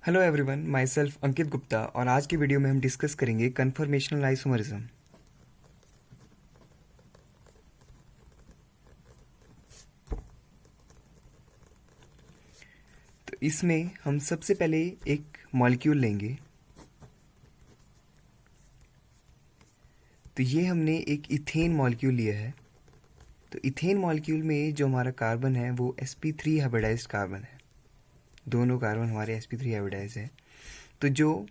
Hello everyone, my self अंकित गुप्ता और आज की वीडियो में हम डिस्कस करेंगे कन्फर्मेशनल आइसोमरिज्म। तो इसमें हम सबसे पहले एक मॉलिक्यूल लेंगे। तो ये हमने एक इथेन मॉलिक्यूल लिया है। तो इथेन मॉलिक्यूल में जो हमारा कार्बन है वो sp3 हाइब्रिडाइज्ड कार्बन है। दोनों कार्बन हमारे sp3 हाइब्रिडाइज है। तो जो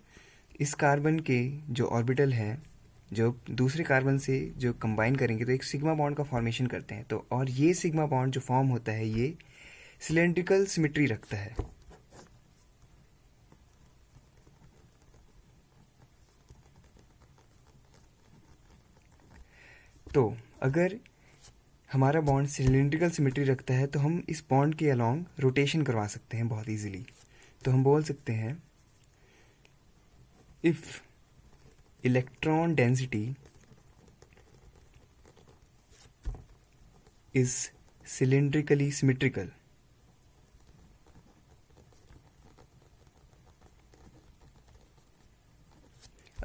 इस कार्बन के जो ऑर्बिटल हैं, जो दूसरे कार्बन से जो कंबाइन करेंगे तो एक सिग्मा बॉन्ड का फॉर्मेशन करते हैं। तो और ये सिग्मा बॉन्ड जो फॉर्म होता है ये सिलेंड्रिकल सिमेट्री रखता है। तो अगर हमारा बॉन्ड सिलेंड्रिकल सिमेट्री रखता है तो हम इस बॉन्ड के अलोंग रोटेशन करवा सकते हैं बहुत इजीली। तो हम बोल सकते हैं if electron density is cylindrically symmetrical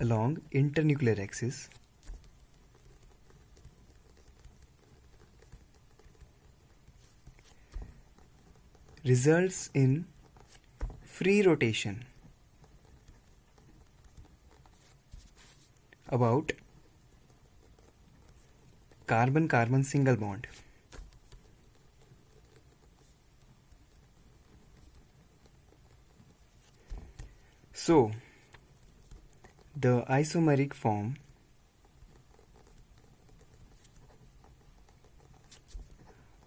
along internuclear axis, results in free rotation about carbon-carbon single bond. So, the isomeric form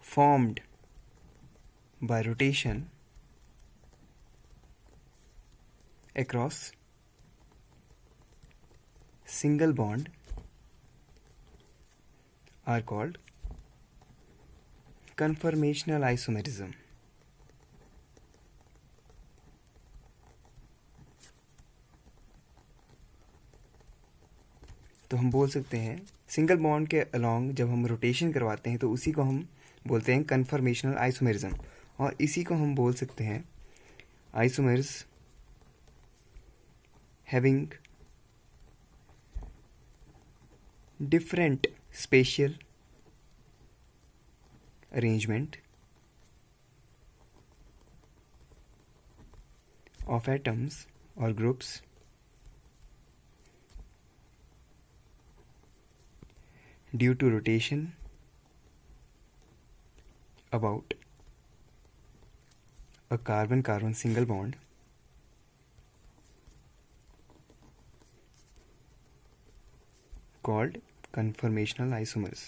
formed by rotation across single bond are called conformational isomerism. तो हम बोल सकते हैं single bond के along जब हम rotation करवाते हैं तो उसी को हम बोलते हैं कन्फर्मेशनल आइसोमेरिज्म। और इसी को हम बोल सकते हैं isomers having different spatial arrangement of atoms और groups due to rotation about a carbon-carbon single bond called conformational isomers.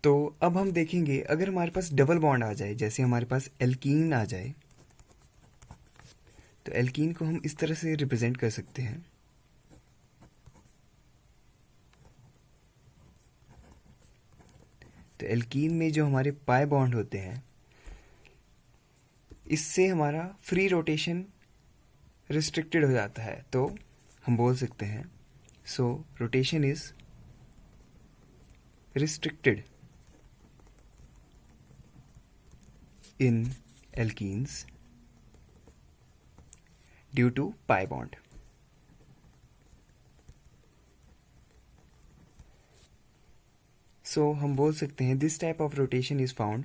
तो अब हम देखेंगे अगर हमारे पास डबल बॉन्ड आ जाए, जैसे हमारे पास एल्कीन आ जाए, तो एल्कीन को हम इस तरह से रिप्रेजेंट कर सकते हैं। तो एल्कीन में जो हमारे पाई बॉन्ड होते हैं इससे हमारा फ्री रोटेशन रिस्ट्रिक्टेड हो जाता है। तो हम बोल सकते हैं so rotation is restricted in alkenes due to pi bond. So हम बोल सकते हैं this type of rotation is found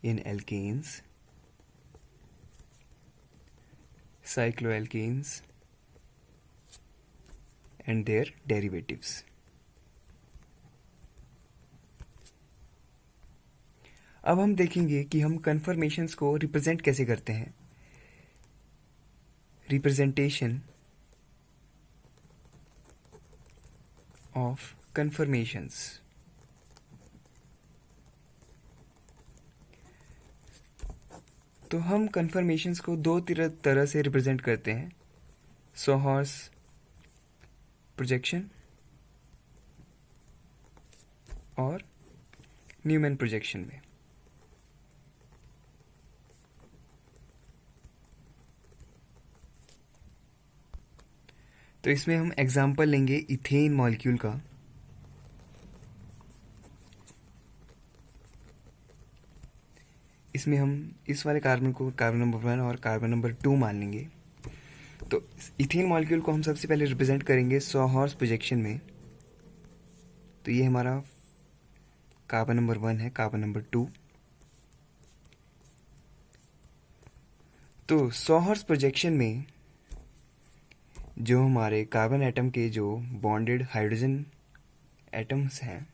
in alkanes, cycloalkanes and their derivatives. अब हम देखेंगे कि हम कन्फर्मेशंस को रिप्रेजेंट कैसे करते हैं। Representation of conformations. तो हम कन्फर्मेशंस को दो तरह से रिप्रेजेंट करते हैं, सोहर्स प्रोजेक्शन और न्यूमैन प्रोजेक्शन में। तो इसमें हम एग्जांपल लेंगे इथेन मॉलिक्यूल का। इसमें हम इस वाले कार्बन को कार्बन नंबर 1 और कार्बन नंबर 2 मान लेंगे। तो इथेन मॉलिक्यूल को हम सबसे पहले रिप्रेजेंट करेंगे सॉहर्स प्रोजेक्शन में। तो ये हमारा कार्बन नंबर 1 है, कार्बन नंबर 2। तो सॉहर्स प्रोजेक्शन में जो हमारे कार्बन एटम के जो बॉन्डेड हाइड्रोजन एटम्स हैं,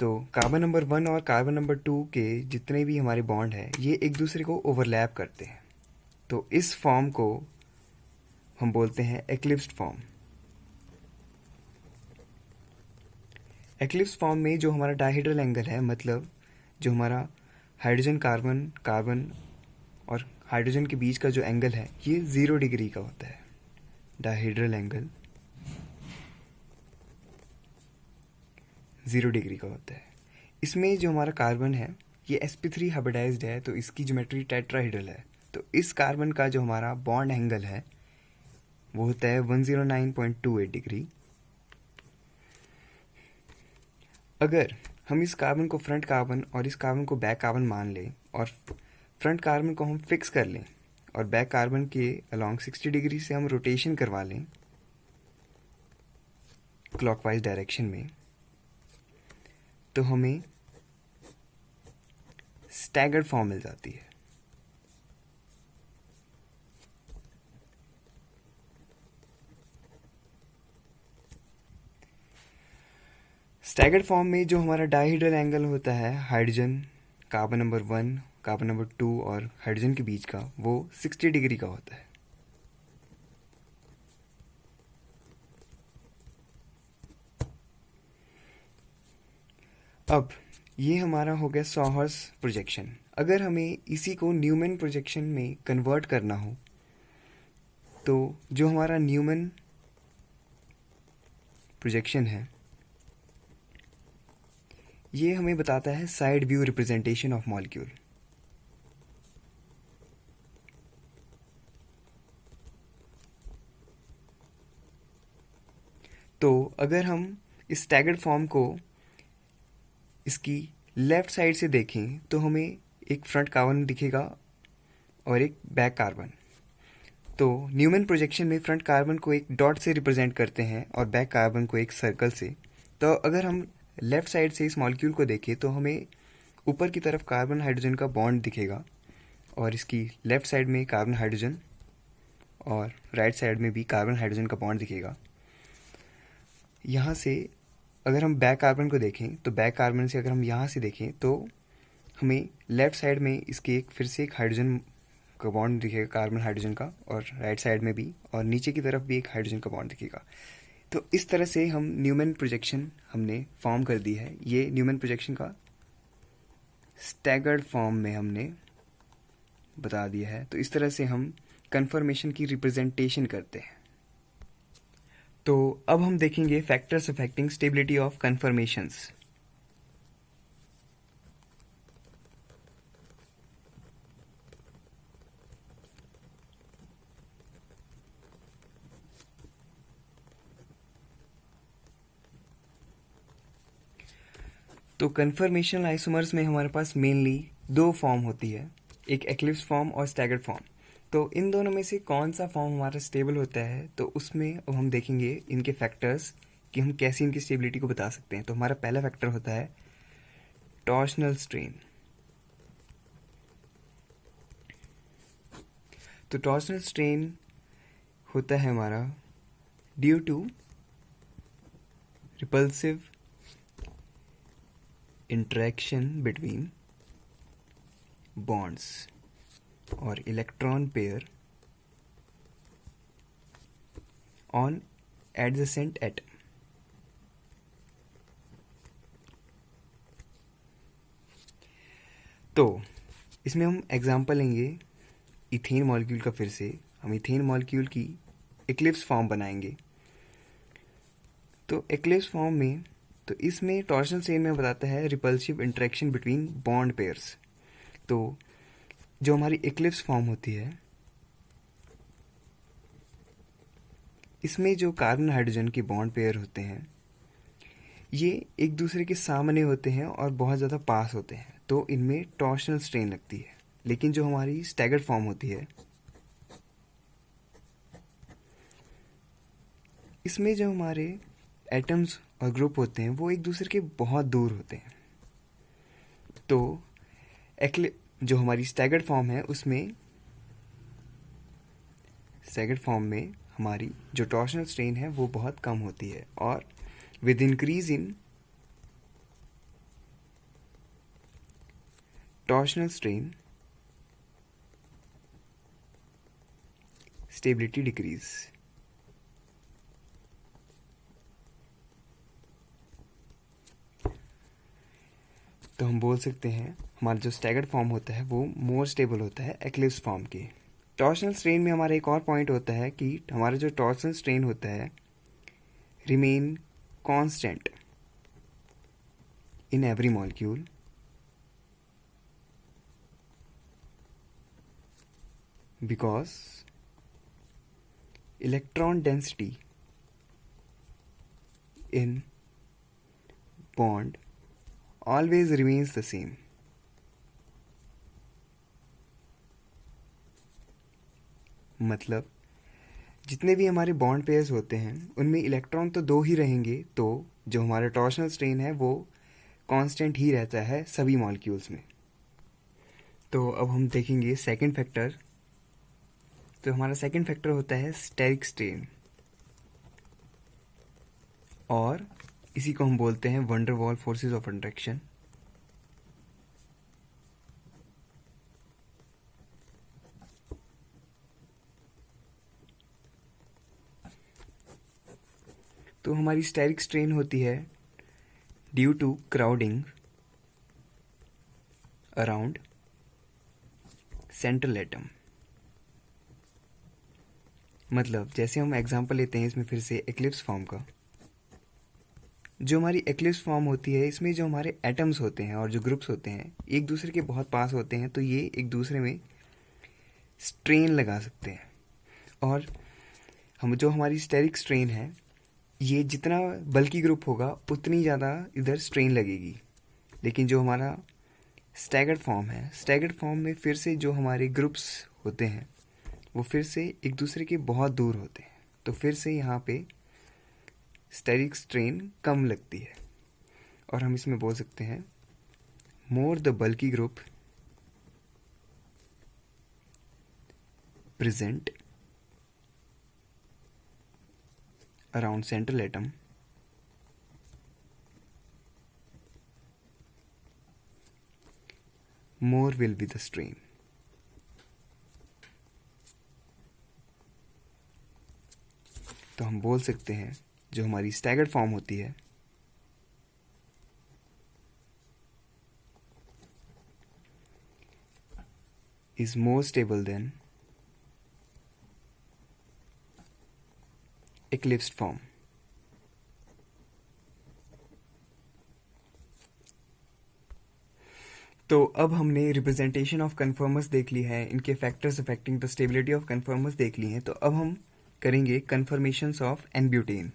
तो कार्बन नंबर 1 और कार्बन नंबर 2 के जितने भी हमारे बॉन्ड हैं ये एक दूसरे को ओवरलैप करते हैं। तो इस फॉर्म को हम बोलते हैं एक्लिप्स्ड फॉर्म। एक्लिप्स फॉर्म में जो हमारा डायहेड्रल एंगल है, मतलब जो हमारा हाइड्रोजन कार्बन कार्बन और हाइड्रोजन के बीच का जो एंगल है ये 0 डिग्री का होता है। डायहेड्रल एंगल 0 डिग्री का होता है। इसमें जो हमारा कार्बन है ये sp3 हाइब्रिडाइज्ड है, तो इसकी ज्योमेट्री टेट्राहेड्रल है। तो इस कार्बन का जो हमारा बॉन्ड एंगल है वो होता है 109.28 डिग्री। अगर हम इस कार्बन को फ्रंट कार्बन और इस कार्बन को बैक कार्बन मान लें और फ्रंट कार्बन को हम फिक्स कर लें और बैक कार्बन के अलोंग 60 डिग्री से हम रोटेशन करवा लें क्लॉकवाइज डायरेक्शन में, तो हमें स्टैगर्ड फॉर्म मिल जाती है। स्टैगर्ड फॉर्म में जो हमारा डायहेड्रल एंगल होता है hydrogen carbon number 1 carbon number 2 और हाइड्रोजन के बीच का, वो 60 डिग्री का होता है। अब ये हमारा हो गया सॉहर्स प्रोजेक्शन। अगर हमें इसी को न्यूमैन प्रोजेक्शन में कन्वर्ट करना हो तो जो हमारा न्यूमैन प्रोजेक्शन है ये हमें बताता है side view representation of molecule. तो अगर हम इस स्टैगर्ड फॉर्म को इसकी लेफ्ट साइड से देखें तो हमें एक फ्रंट कार्बन दिखेगा और एक बैक कार्बन। तो न्यूमैन प्रोजेक्शन में फ्रंट कार्बन को एक डॉट से रिप्रेजेंट करते हैं और बैक कार्बन को एक सर्कल से। तो अगर हम लेफ्ट साइड से इस मॉलिक्यूल को देखें तो हमें ऊपर की तरफ कार्बन हाइड्रोजन का बॉन्ड दिखेगा और इसकी लेफ्ट साइड में कार्बन हाइड्रोजन और राइट साइड में भी कार्बन हाइड्रोजन का बॉन्ड दिखेगा। यहाँ से अगर हम बैक कार्बन को देखें तो बैक कार्बन से अगर हम यहाँ से देखें तो हमें लेफ्ट साइड में इसके फिर से एक हाइड्रोजन का बॉन्ड दिखेगा कार्बन हाइड्रोजन का, और राइट साइड में भी, और नीचे की तरफ भी एक हाइड्रोजन का बॉन्ड दिखेगा। तो इस तरह से हम न्यूमैन प्रोजेक्शन हमने फॉर्म कर दी है। ये न्यूमैन प्रोजेक्शन का स्टैगर्ड फॉर्म में हमने बता दिया है। तो इस तरह से हम कन्फर्मेशन की रिप्रेजेंटेशन करते हैं। तो अब हम देखेंगे factors affecting stability of conformations. तो कन्फर्मेशनल आइसोमर्स में हमारे पास मेनली 2 फॉर्म होती है, एक एक्लिप्स फॉर्म और स्टैगर्ड फॉर्म। तो इन दोनों में से कौन सा फॉर्म हमारा स्टेबल होता है, तो उसमें अब हम देखेंगे इनके फैक्टर्स कि हम कैसे इनकी स्टेबिलिटी को बता सकते हैं। तो हमारा पहला फैक्टर होता है टॉर्शनल स्ट्रेन। तो टॉर्शनल स्ट्रेन होता है हमारा due to repulsive interaction between bonds or electron pair on adjacent atom। तो इसमें हम एग्जांपल लेंगे इथेन मॉलिक्यूल का। फिर से हम इथेन मॉलिक्यूल की एक्लिप्स फॉर्म बनाएंगे। तो एक्लिप्स फॉर्म में तो इसमें टॉर्शनल स्ट्रेन में बताता है repulsive interaction between bond pairs. तो जो हमारी एक्लिप्स फॉर्म होती है इसमें जो कार्बन हाइड्रोजन के बॉन्ड पेयर होते हैं ये एक दूसरे के सामने होते हैं और बहुत ज़्यादा पास होते हैं, तो इनमें टॉर्शनल स्ट्रेन लगती है। लेकिन जो हमारी स्टैगर्ड फॉर्म होती है इसमें जो हमारे एटम्स और ग्रुप होते हैं वो एक दूसरे के बहुत दूर होते हैं। तो जो हमारी स्टैगर्ड फॉर्म है उसमें स्टैगर्ड फॉर्म में हमारी जो टॉर्शनल स्ट्रेन है वो बहुत कम होती है, और with increase in torsional strain stability decrease. तो हम बोल सकते हैं हमारा जो स्टैगर्ड फॉर्म होता है वो मोर स्टेबल होता है एक्लिप्स फॉर्म के। टॉर्शनल स्ट्रेन में हमारा एक और पॉइंट होता है कि हमारा जो टॉर्शनल स्ट्रेन होता है remain constant in every molecule because electron density in bond always remains the same. मतलब जितने भी हमारे बॉन्ड पेयर्स होते हैं उनमें इलेक्ट्रॉन तो दो ही रहेंगे, तो जो हमारा टॉर्शनल स्ट्रेन है वो कांस्टेंट ही रहता है सभी मॉलिक्यूल्स में। तो अब हम देखेंगे सेकंड फैक्टर। तो हमारा सेकंड फैक्टर होता है स्टेरिक स्ट्रेन, और इसी को हम बोलते हैं van der Waals forces of interaction. तो हमारी स्टेरिक स्ट्रेन होती है due to crowding around central atom. मतलब जैसे हम एग्जांपल लेते हैं इसमें फिर से एक्लिप्स फॉर्म का। जो हमारी एक्लिप्स फॉर्म होती है इसमें जो हमारे एटम्स होते हैं और जो ग्रुप्स होते हैं एक दूसरे के बहुत पास होते हैं, तो ये एक दूसरे में स्ट्रेन लगा सकते हैं। और जो हमारी स्टेरिक स्ट्रेन है ये जितना बल्की ग्रुप होगा उतनी ज़्यादा इधर स्ट्रेन लगेगी। लेकिन जो हमारा स्टैगर्ड फॉर्म है, स्टैगर्ड फॉर्म में फिर से जो हमारे ग्रुप्स होते हैं वो फिर से एक दूसरे के बहुत दूर होते हैं, तो फिर से यहाँ पे स्टेरिक स्ट्रेन कम लगती है। और हम इसमें बोल सकते हैं more the bulky group present around central atom more will be the strain. तो हम बोल सकते हैं जो हमारी स्टैगर्ड फॉर्म होती है is more stable than eclipsed form. तो अब हमने रिप्रेजेंटेशन ऑफ कन्फर्मर्स देख ली है, इनके factors affecting the stability of conformers देख ली हैं। तो अब हम करेंगे कन्फर्मेशंस ऑफ एन-ब्यूटेन।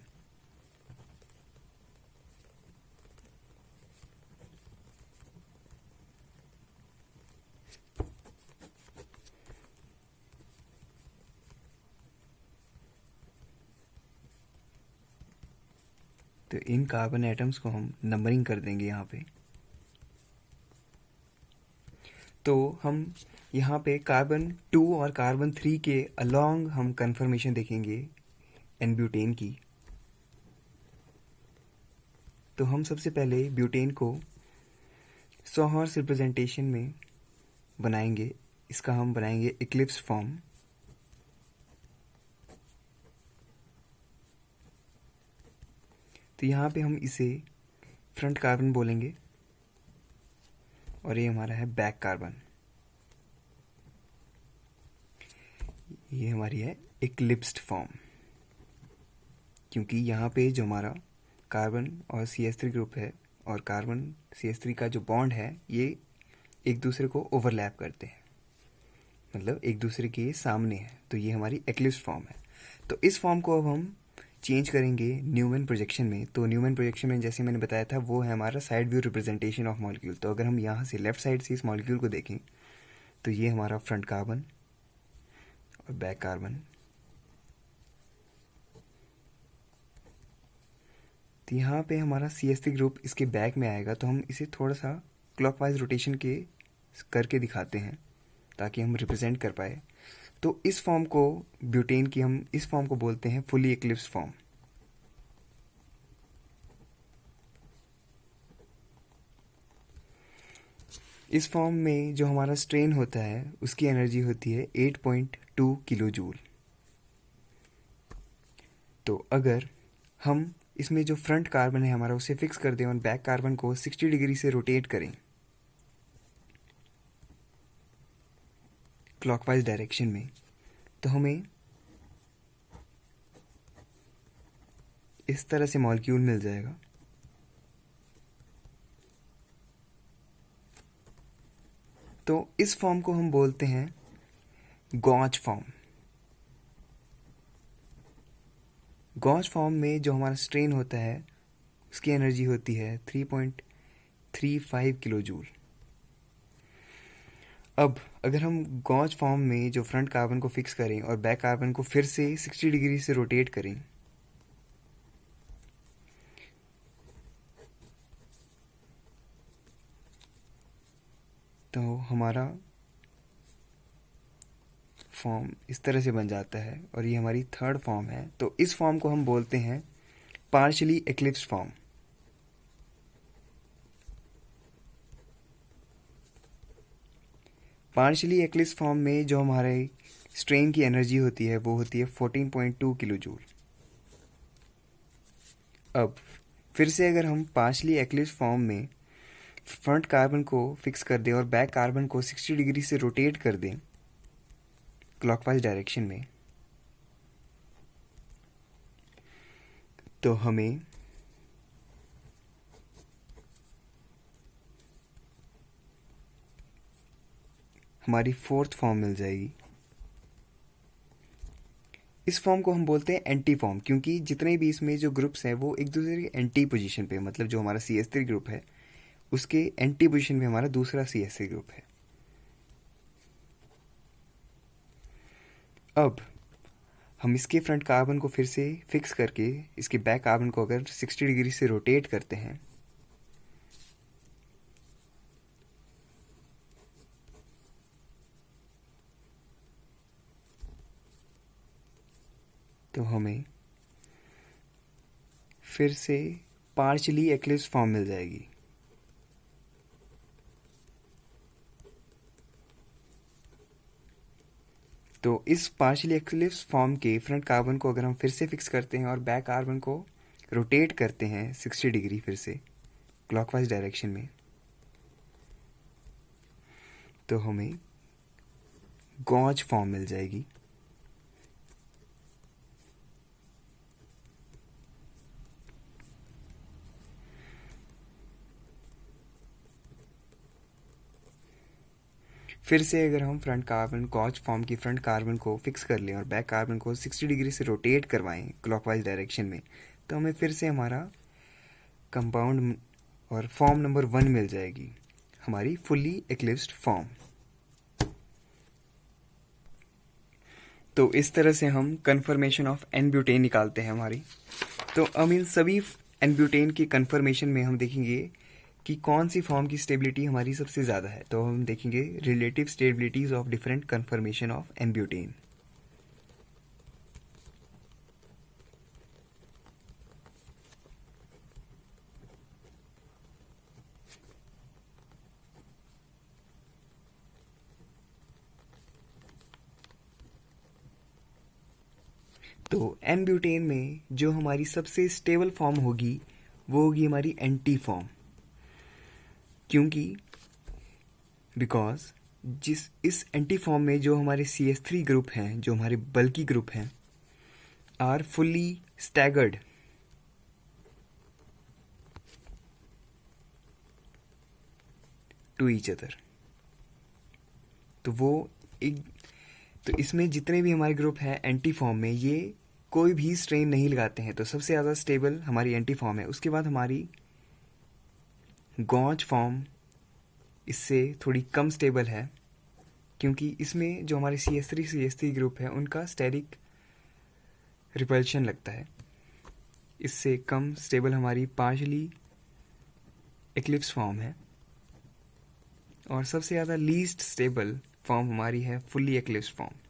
तो इन कार्बन एटम्स को हम नंबरिंग कर देंगे यहाँ पे। तो हम यहाँ पे कार्बन 2 और कार्बन 3 के अलोंग हम कन्फर्मेशन देखेंगे एन-ब्यूटेन की। तो हम सबसे पहले ब्यूटेन को सॉहर्स रिप्रेजेंटेशन में बनाएंगे। इसका हम बनाएंगे इक्लिप्स फॉर्म। तो यहाँ पे हम इसे फ्रंट कार्बन बोलेंगे और ये हमारा है बैक कार्बन। ये हमारी है इक्लिप्स्ड फॉर्म, क्योंकि यहाँ पे जो हमारा कार्बन और CH3 ग्रुप है और कार्बन CH3 का जो बॉन्ड है ये एक दूसरे को ओवरलैप करते हैं, मतलब एक दूसरे के सामने है। तो ये हमारी इक्लिप्स्ड फॉर्म है। तो इस फॉर्म को अब हम चेंज करेंगे न्यूमैन प्रोजेक्शन में, तो न्यूमैन प्रोजेक्शन में जैसे मैंने बताया था वो है हमारा side view representation of molecule. तो अगर हम यहाँ से लेफ्ट साइड से इस मॉलिक्यूल को देखें तो ये हमारा फ्रंट कार्बन और बैक कार्बन। तो यहाँ पे हमारा CH3 ग्रुप इसके बैक में आएगा, तो हम इसे थोड़ा सा क्लॉकवाइज रोटेशन के करके दिखाते हैं ताकि हम रिप्रेजेंट कर पाए। तो इस फॉर्म को, ब्यूटेन की, हम इस फॉर्म को बोलते हैं फुली एक्लिप्स फॉर्म। इस फॉर्म में जो हमारा स्ट्रेन होता है उसकी एनर्जी होती है 8.2 किलो जूल। तो अगर हम इसमें जो फ्रंट कार्बन है हमारा उसे फिक्स कर दें और बैक कार्बन को 60 डिग्री से रोटेट करें क्लॉकवाइज डायरेक्शन में, तो हमें इस तरह से मॉलिक्यूल मिल जाएगा। तो इस फॉर्म को हम बोलते हैं गॉच फॉर्म। गॉच फॉर्म में जो हमारा स्ट्रेन होता है उसकी एनर्जी होती है 3.35 किलो जूल। अब अगर हम गॉच फॉर्म में जो फ्रंट कार्बन को फिक्स करें और बैक कार्बन को फिर से 60 डिग्री से रोटेट करें, तो हमारा फॉर्म इस तरह से बन जाता है और ये हमारी थर्ड फॉर्म है। तो इस फॉर्म को हम बोलते हैं partially eclipse form. Partially eclipse form में जो हमारे स्ट्रेन की एनर्जी होती है वो होती है 14.2 किलो जूल। अब फिर से अगर हम पार्शियली एक्लिप्स फॉर्म में फ्रंट कार्बन को फिक्स कर दें और बैक कार्बन को 60 डिग्री से रोटेट कर दें क्लॉकवाइज डायरेक्शन में, तो हमें हमारी फोर्थ फॉर्म मिल जाएगी। इस फॉर्म को हम बोलते हैं एंटी फॉर्म, क्योंकि जितने भी इसमें जो ग्रुप्स हैं वो एक दूसरे के एंटी पोजीशन पे, मतलब जो हमारा CH3 ग्रुप है उसके एंटी पोजीशन में हमारा दूसरा CH3 ग्रुप है। अब हम इसके फ्रंट कार्बन को फिर से फिक्स करके इसके बैक कार्बन को अगर 60 डिग्री से रोटेट करते हैं, तो हमें फिर से पार्शियली एक्लिप्स फॉर्म मिल जाएगी। तो इस पार्शियली एक्लिप्स फॉर्म के फ्रंट कार्बन को अगर हम फिर से फिक्स करते हैं और बैक कार्बन को रोटेट करते हैं 60 डिग्री फिर से क्लॉकवाइज डायरेक्शन में, तो हमें गॉच फॉर्म मिल जाएगी। फिर से अगर हम फ्रंट कार्बन गॉच फॉर्म की फ्रंट कार्बन को फिक्स कर लें और बैक कार्बन को 60 डिग्री से रोटेट करवाएं क्लॉकवाइज डायरेक्शन में, तो हमें फिर से हमारा कंपाउंड और फॉर्म नंबर 1 मिल जाएगी, हमारी फुल्ली एक्लिप्स्ड फॉर्म। तो इस तरह से हम कन्फर्मेशन ऑफ एन ब्यूटेन निकालते हैं हमारी। तो अब इन सभी एन ब्यूटेन की कन्फर्मेशन में हम देखेंगे कि कौन सी फॉर्म की स्टेबिलिटी हमारी सबसे ज़्यादा है। तो हम देखेंगे relative stabilities of different conformation of n butane. तो एन ब्यूटेन में जो हमारी सबसे स्टेबल फॉर्म होगी वो होगी हमारी एंटी फॉर्म, क्योंकि बिकॉज इस एंटी फॉर्म में जो हमारे CH3 ग्रुप हैं, जो हमारे बल्की ग्रुप हैं, are fully staggered to each other. तो वो एक, तो इसमें जितने भी हमारे ग्रुप हैं एंटी फॉर्म में, ये कोई भी स्ट्रेन नहीं लगाते हैं तो सबसे ज़्यादा स्टेबल हमारी एंटी फॉर्म है। उसके बाद हमारी गॉच फॉर्म इससे थोड़ी कम स्टेबल है, क्योंकि इसमें जो हमारे CH3 ग्रुप है उनका स्टेरिक रिपल्शन लगता है। इससे कम स्टेबल हमारी पार्शली एक्लिप्स फॉर्म है, और सबसे ज़्यादा लीस्ट स्टेबल फॉर्म हमारी है fully eclipse form.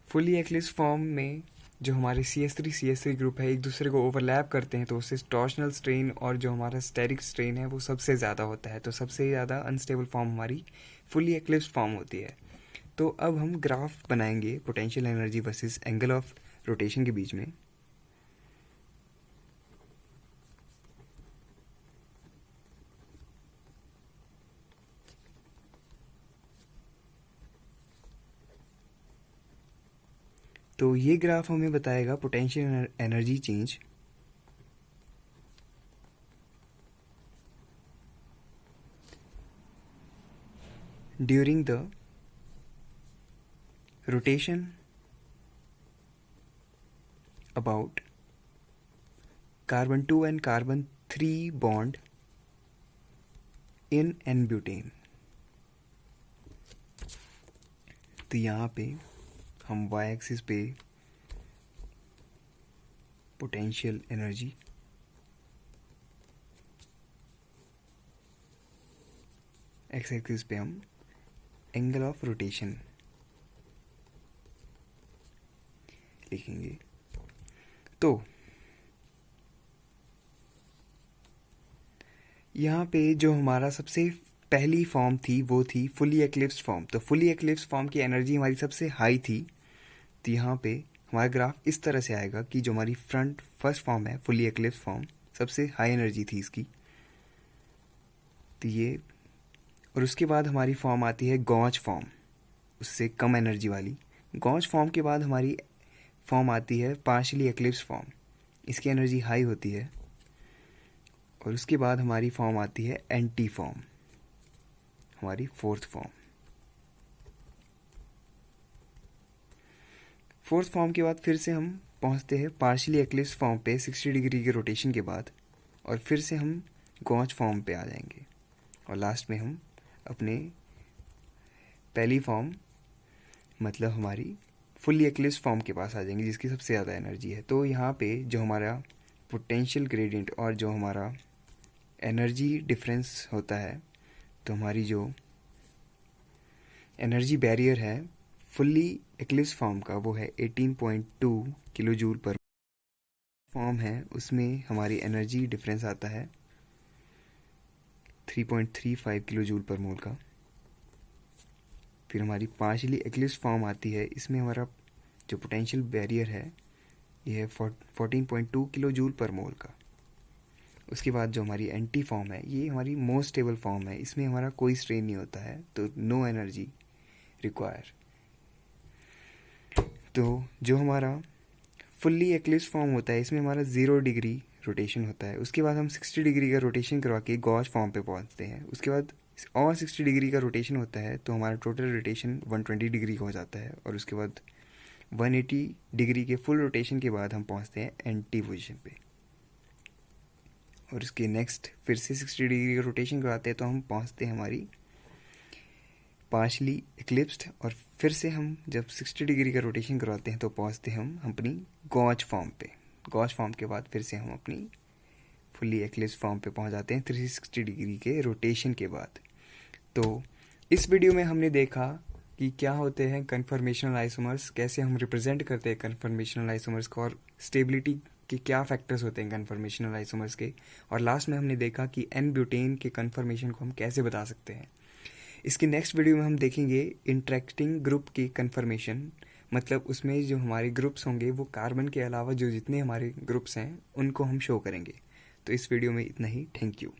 Fully eclipse form में जो हमारे CH3 ग्रुप है एक दूसरे को ओवरलैप करते हैं, तो उससे टॉर्शनल स्ट्रेन और जो हमारा स्टेरिक स्ट्रेन है वो सबसे ज़्यादा होता है। तो सबसे ज़्यादा अनस्टेबल फॉर्म हमारी फुल्ली एक्लिप्स फॉर्म होती है। तो अब हम ग्राफ बनाएंगे potential energy versus angle of rotation के बीच में। तो ये ग्राफ हमें बताएगा potential energy change during the rotation about carbon 2 and carbon 3 bond in N-butane। तो यहाँ पे हम y एक्सिस पे पोटेंशियल एनर्जी, x एक्सिस पे हम एंगल ऑफ रोटेशन लिखेंगे। तो यहाँ पे जो हमारा सबसे पहली फॉर्म थी वो थी फुली एक्लिप्स फॉर्म। तो फुली एक्लिप्स फॉर्म की एनर्जी हमारी सबसे हाई थी। तो यहाँ पे हमारा ग्राफ इस तरह से आएगा कि जो हमारी फर्स्ट फॉर्म है फुली एक्लिप्स फॉर्म, सबसे हाई एनर्जी थी इसकी। तो ये, और उसके बाद हमारी फॉर्म आती है गॉच फॉर्म, उससे कम एनर्जी वाली। गॉच फॉर्म के बाद हमारी फॉर्म आती है पार्शियली एक्लिप्स फॉर्म, इसकी एनर्जी हाई होती है। और उसके बाद हमारी फॉर्म आती है एंटी फॉर्म, हमारी फोर्थ फॉर्म। फोर्थ फॉर्म के बाद फिर से हम पहुंचते हैं पार्शियली एक्लिप्स फॉर्म पे 60 डिग्री के रोटेशन के बाद, और फिर से हम गॉच फॉर्म पे आ जाएंगे, और लास्ट में हम अपने पहली फॉर्म मतलब हमारी फुल्ली एक्लिप्स फॉर्म के पास आ जाएंगे, जिसकी सबसे ज़्यादा एनर्जी है। तो यहाँ पे जो हमारा पोटेंशियल ग्रेडियंट और जो हमारा एनर्जी डिफरेंस होता है, तो हमारी जो एनर्जी बैरियर है फुल्ली एक्लिप्स फॉर्म का वो है 18.2 किलो जूल पर फॉर्म है, उसमें हमारी एनर्जी डिफरेंस आता है 3.35 किलो जूल पर मोल का। फिर हमारी पार्शियली एक्लिप्स फॉर्म आती है, इसमें हमारा जो पोटेंशियल बैरियर है ये है 14.2 किलो जूल पर मोल का। उसके बाद जो हमारी एंटी फॉर्म है ये हमारी मोस्ट स्टेबल फॉर्म है, इसमें हमारा कोई स्ट्रेन नहीं होता है, तो नो एनर्जी रिक्वायर। तो जो हमारा फुल्ली एक्लिप्स फॉर्म होता है इसमें हमारा 0 डिग्री रोटेशन होता है। उसके बाद हम 60 डिग्री का रोटेशन करवा के गॉच फॉर्म पे पहुंचते हैं। उसके बाद और 60 डिग्री का रोटेशन होता है, तो हमारा टोटल रोटेशन 120 डिग्री का हो जाता है। और उसके बाद 180 डिग्री के फुल रोटेशन के बाद हम पहुंचते हैं एंटी पोजीशन पे, और उसके नेक्स्ट फिर से 60 डिग्री का रोटेशन करवाते हैं, तो हम पहुंचते हैं हमारी पार्शियली एक्लिप्स्ड। और फिर से हम जब 60 डिग्री का रोटेशन करवाते हैं तो पहुंचते हैं हम अपनी गॉच फॉर्म पे। गॉच फॉर्म के बाद फिर से हम अपनी फुल्ली एक्लिप्स फॉर्म पे पहुंच जाते हैं 360 डिग्री के रोटेशन के बाद। तो इस वीडियो में हमने देखा कि क्या होते हैं कन्फर्मेशनल आइसोमर्स, कैसे हम रिप्रेजेंट करते हैं कन्फर्मेशनल आइसोमर्स को, और स्टेबिलिटी के क्या फैक्टर्स होते हैं कन्फर्मेशनल आइसोमर्स के। और लास्ट में हमने देखा कि एन ब्यूटेन के कन्फर्मेशन को हम कैसे बता सकते हैं। इसकी नेक्स्ट वीडियो में हम देखेंगे इंटरेक्टिंग ग्रुप की कन्फर्मेशन, मतलब उसमें जो हमारे ग्रुप्स होंगे वो कार्बन के अलावा जो जितने हमारे ग्रुप्स हैं उनको हम शो करेंगे। तो इस वीडियो में इतना ही। Thank you.